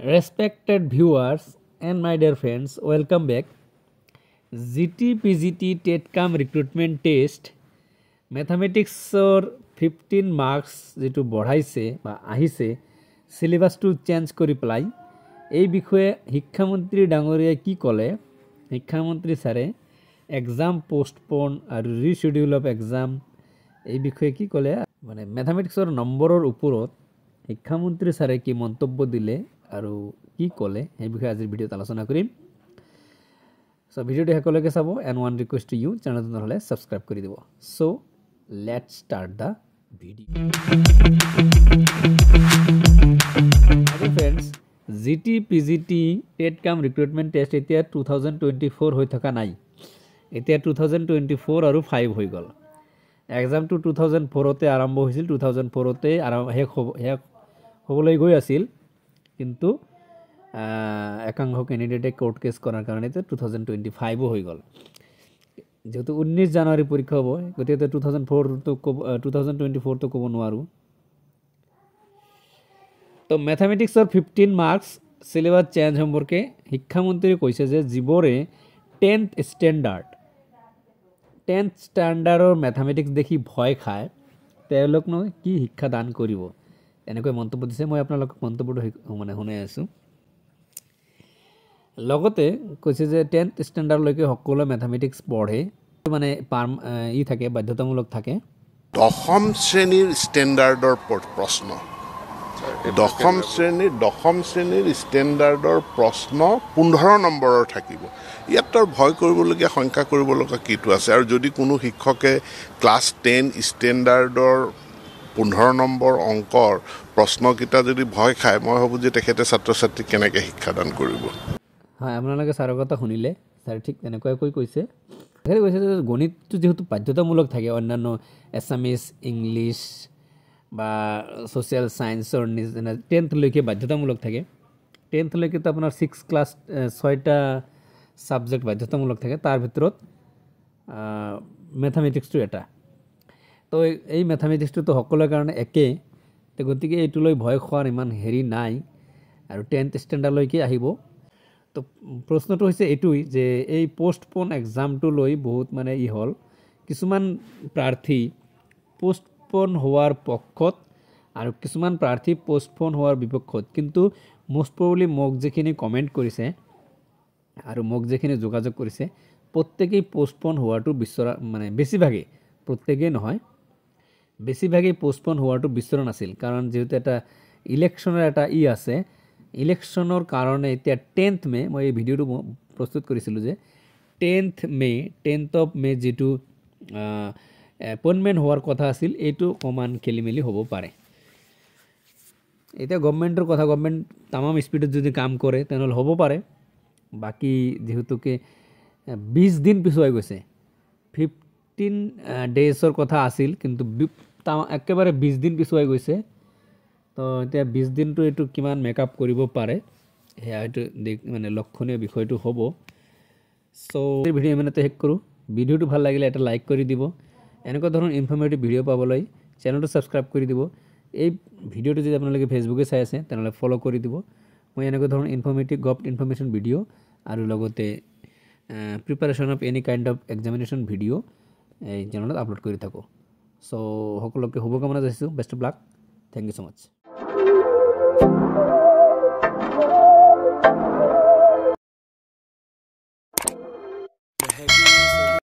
Respected viewers and my dear friends, welcome back. GT PGT TETCAM recruitment test mathematics or 15 marks যেটো বঢ়াইছে বা আহিছে সিলেবাসটো change কৰি পেলাই এই বিষয়ে শিক্ষামন্ত্ৰী ডাঙৰীয়াই কি ক'লে শিক্ষামন্ত্ৰী স্যাৰে এক্সাম পোষ্টপোন আৰু ৰিশিডিউল অফ এক্সাম এই বিষয়ে কি ক'লে মানে ম্যাথমেটিক্সৰ নম্বৰৰ ওপৰত শিক্ষামন্ত্ৰী স্যাৰে কি মন্তব্য দিলে আৰু কি ক'লে এই বিষয়ে আজিৰ ভিডিঅ'ত আলোচনা কৰিম সো ভিডিঅ'টো শেষলৈকে চাব and one request to you চেনেলটো নহ'লে সাবস্ক্ৰাইব কৰি দিব so let's start the video' আৰু ফ্ৰেণ্ডছ জিটি পিজিটি টেটকাম ৰিক্ৰুটমেণ্ট টেষ্ট এতিয়া 2024 হৈ থকা নাই এতিয়া 2024 আৰু 5 হৈ গ'ল এক্সামটো 2004 তে আৰম্ভ হৈছিল 2004 তে শেষ হ'বলৈ গৈ আছিল কিন্তু একাংশ ক্যান্ডিডেটে কোর্ট কেস করার কারণে 2025 হৈ গ'ল যেহেতু 19 জানুৱাৰী পৰীক্ষা হ'ব গতিকে 2024 তো ক'ব নোৱাৰো তো ম্যাথমেটিক্সৰ 15 মাৰ্কস সিলেবাস চেঞ্জ সম্পৰ্কে শিক্ষামন্ত্ৰীয়ে কৈছে যে যিবৰে 10th স্ট্যান্ডাৰ্ডৰ ম্যাথমেটিক্স দেখি ভয় খায় তেওঁলোকনো কি শিক্ষা দান কৰিব এনেকৈ মন্তব্য দিছে মই আপোনালোকক মন্তব্যটো মানে শুনাই আছো লগতে কৈছে যে 10th স্ট্যান্ডাৰ্ডলৈকে সকলো ম্যাথমেটিক্স পঢ়ে মানে ই থাকে বাধ্যতামূলক থাকে দশম শ্ৰেণীৰ ষ্টেণ্ডাৰ্ডৰ প্ৰশ্ন দশম শ্ৰেণীৰ ষ্টেণ্ডাৰ্ডৰ প্ৰশ্ন 15 নম্বৰৰ থাকিব ইয়াত ভয় কৰিবলগীয়া সংখ্যা কৰিবলগীয়া কিটো আছে আৰু যদি কোনো শিক্ষকে ক্লাছ 10 ষ্টেণ্ডাৰ্ডৰ 15 নম্বৰ অংকৰ প্ৰশ্নকিটা যদি ভয় খায় মই ভাবো যে তেখেতে ছাত্ৰ ছাত্ৰী কেনেকৈ শিক্ষাদান কৰিব হয় আপোনালোকে ছাৰৰ কথা শুনিলে ছাৰ ঠিক তেনেকৈ কৈছে তেখেতে কৈছে যে গণিতটো যেহেতু বাধ্যতামূলক থাকে অন্যান্য এছামিজ ইংলিছ বা সোশ্যাল সায়েন্সৰ 10th লৈকে বাধ্যতামূলক থাকে 10th লৈকে তো আপোনাৰ 6 ক্লাছ 6টা সাবজেক্ট বাধ্যতামূলক থাকে তাৰ ভিতৰত ম্যাথমেটিক্সটো এটা তো এই ম্যাথমেটিক্সটো তো সকলোৰ কাৰণে একে তো গতিকে এইটো লৈ ভয় খোৱাৰ ইমান হেৰি নাই আৰু 10th স্ট্যান্ডাৰ্ডলৈকে আহিব তো প্ৰশ্নটো হৈছে এইটোই যে এই পোষ্টপোন এক্সামটো লৈ বহুত মানে ই হল কিছুমান প্ৰাৰ্থী পোষ্টপোন হোৱাৰ পক্ষত আৰু কিছুমান প্ৰাৰ্থী পোষ্টপোন হোৱাৰ বিপক্ষত কিন্তু মোষ্ট প্ৰবলি মোক যেখিনি কমেন্ট কৰিছে আৰু মোক যেখিনি যোগাযোগ কৰিছে প্ৰত্যেকই পোষ্টপোন হোৱাটো বিচৰা মানে বেছিভাগে প্ৰত্যেকই নহয় বেছিভাগে পোষ্টপোন হোৱাটো বিচৰা নাছিল কাৰণ যেহেতু এটা ইলেকশ্যনৰ এটা ই আছে ইলেকশ্যনৰ কাৰণে এতিয়া 10th মে মই এই ভিডিঅ'টো প্ৰস্তুত কৰিছিলোঁ যে 10th অফ মে যেটো এপইন্টমেন্ট হোৱাৰ কথা আছিল এইটো কমান খেলিমেলি হ'ব পাৰে এতিয়া গভৰ্ণমেণ্টৰ কথা গভৰ্ণমেণ্ট তামাম স্পিডত যদি কাম কৰে তেনেহ'লে হ'ব পাৰে বাকি যেহেতুকে 20 দিন পিছুৱাই গৈছে 15 ডেজৰ কথা আছিল কিন্তু একেবাৰে 20 দিন পিছুৱাই গৈছে তো এতিয়া 20 দিনটো এটো কিমান মেকআপ কৰিব পাৰে হেয়া এটো মানে লক্ষণীয় বিষয়টো হ'ব সো এই ভিডিও ইমানতে শেষ কৰো ভিডিওটো ভাল লাগিলে এটা লাইক কৰি দিব এনেকুৱা ধৰণৰ ইনফৰমেটিভ ভিডিও পাবলৈ চেনেলটো সাবস্ক্ৰাইব কৰি দিব এই ভিডিওটো যদি আপোনালোকে ফেসবুকে চাই আছে তেনেহ'লে ফলো কৰি দিব মই এনেকুৱা ধৰণৰ ইনফৰমেটিভ গভট ইনফৰমেশন ভিডিও আৰু লগতে preparation of any kind of examination video এই চেনেলত আপলোড কৰি থাকো সো সকলোকে শুভকামনা যাচিছো best of luck thank you so mass